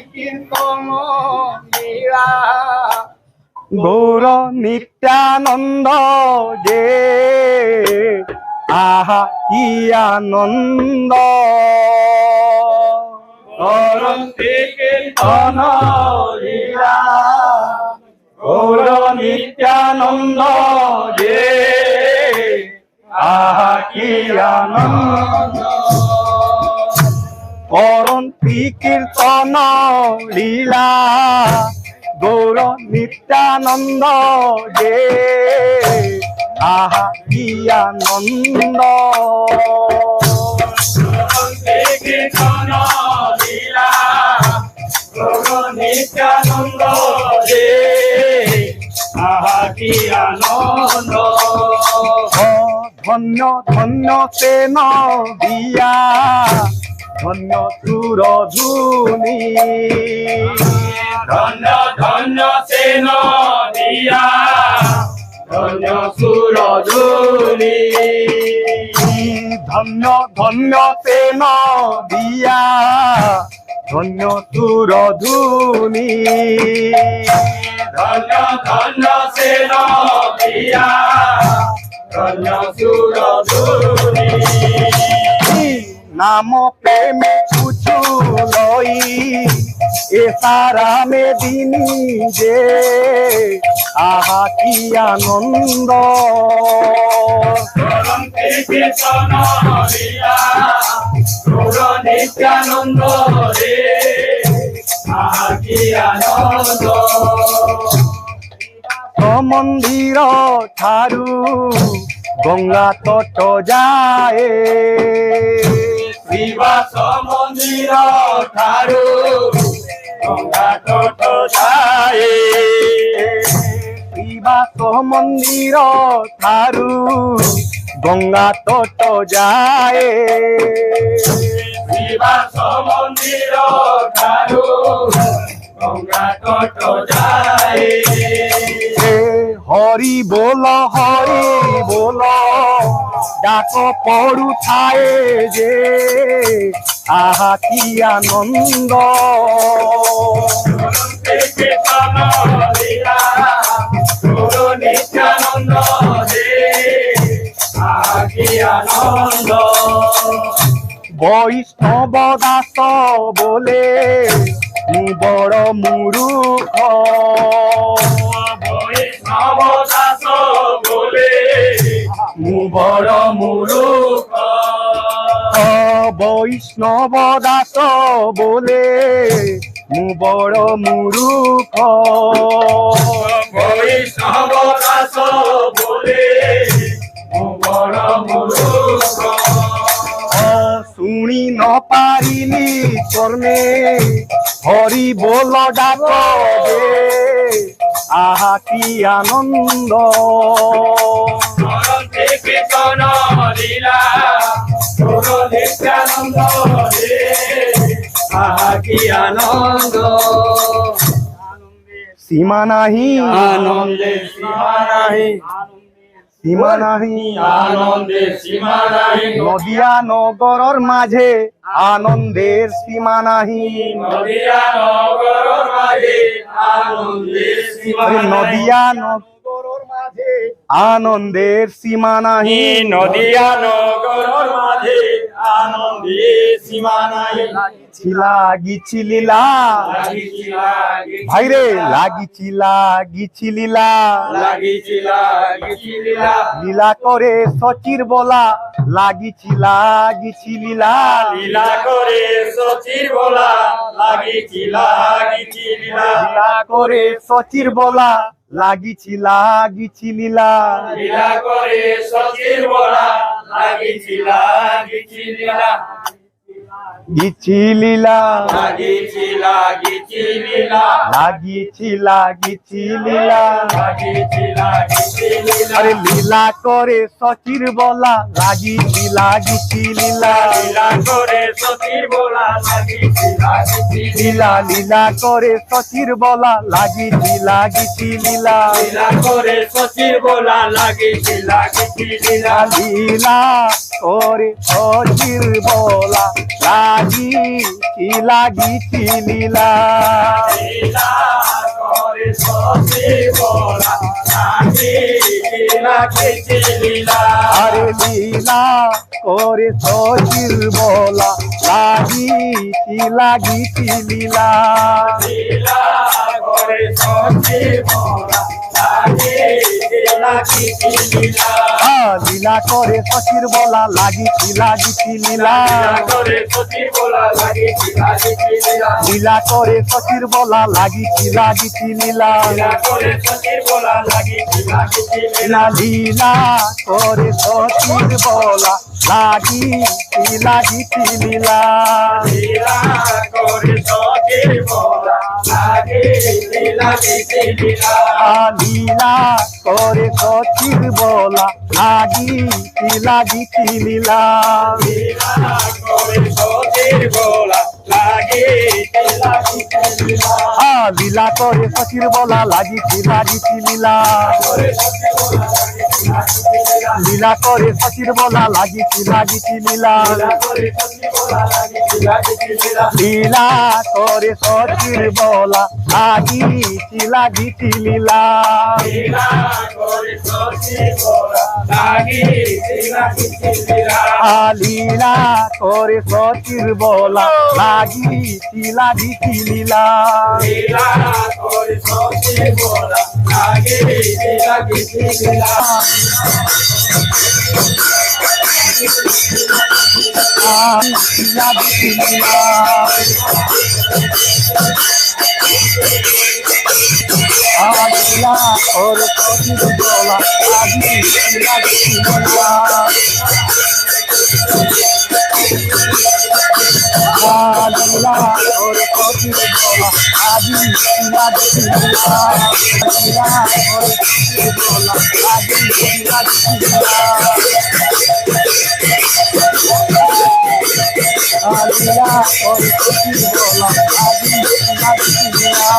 কীর্তন লীলা গৌর নিত্যানন্দ যে আহা কি আনন্দ গৌর কীর্তন লীলা গৌর নিত্যানন্দ যে আহা কি আনন্দ করণ কীর্তন লীলা গৌর নিত্যানন্দ যে আহা কি আনন্দ কীর্তন লীলা গৌর নিত্যানন্দ যে আহা কি আনন্দ ধন্য ধন্য সেন দিয়া ধন্য সুরধুনি ধন্য ধন্য সেন দিয়া ধন্য সুরধুনি ধন্য ধন্য সেন দিয়া ধন্য সুরধুনি ধন্য ধন্য সেন দিয়া ধন্য সুরধুনি নাম প্রেমে কুছু লই এ সারা মেদিনী যে আহা কি আনন্দ কীর্তন লীলা গৌর নিত্যানন্দ রে আহা কি আনন্দ মন্দির ঠারু গঙ্গা তট যায় শ্রীবাস মন্দির ঠারু গঙ্গা তট যায় শ্রীবাস মন্দির ঠারু গঙ্গা তট যায় শ্রীবাস মন্দির ঠারু গঙ্গা তট যায় হরি বল ডাক পড়ুথায় যে আহা কি আনন্দ কীর্তন লীলা গৌর নিত্যানন্দ রে আহা কি আনন্দ বৈষ্ণব দাস বলে বড় মূর্খ বৈষ্ণব দাস বলে বড় মূর্খ বৈষ্ণব দাস বলে বড় মূর্খ বৈষ্ণব দাস বলে বড় মূর্খ শুনি ন পারিলি কর্মে হরি বল ডাক যে আহা কি আনন্দ কীর্তন লীলা গৌর নিত্যানন্দ রে আহা কি আনন্দ সীমা নাহি আনন্দে সীমা নাহি সীমা নাহি আনন্দে সীমা নাহি নদিয়া নগরর মাঝে আনন্দের সীমা নাহি নদিয়া নগর মাঝে আনন্দের সীমা নদিয়া নগরর মাঝে আনন্দের সীমা নাহি নদিয়া নগর মাঝে আনন্দের সীমা নাহি লাগিছি লীলা ভাইরে লাগিছি লীলা লীলা করে সচির বলা লাগিছি লীলা লীলা করে সচির বলা লাগিছি লীলা লীলা করে সচির বলা লাগিছি লীলা লীলা করে সচির বলা লাগিছি লীলা গিছি লীলা লাগিছি লীলা লাগিছি লীলা লীলা আরে লীলা করে সচির বলা লাগিছি লীলা লীলা করে সচির বলা লাগিছি লীলা লীলা করে সচির বলা লাগিছি লীলা লীলা করে সচির বলা লাগিছি লীলা লীলা করে সচির বলা লাগিছি লীলা লীলা করে সচির বলা লাগিছি লীলা আরে লীলা করে সচির বলা লাগিছি লীলা লীলা করে সচির বলা লাগিছি লীলা লীলা করে সচির বলা লাগিছি লীলা করে সচির বলা লাগিছি লীলা লীলা করে সচির বলা লাগিছি লীলা লীলা করে সচির বলা লাগিছি লীলা লীলা করে সচির বলা লাগিছি লীলা লীলা করে সচির বলা লাগিছি লীলা লীলা করে সচির বলা লাগিছি লীলা লীলা করে সচির বলা লাগিছি লীলা লীলা করে সচির বলা লাগিছি লীলা লীলা করে সচির বলা লাগিছি লীলা লীলা করে সচির বলা লাগিছি লীলা লীলা করে সচির বলা লাগিছি লীলা লাগিছি লীলা লীলা করে সচির বলা লাগিছি লীলা লীলা করে সচির বলা লাগিছি লীলা লীলা করে সচির বলা লাগিছি লীলা লীলা করে সচির বলা লাগিছি লীলা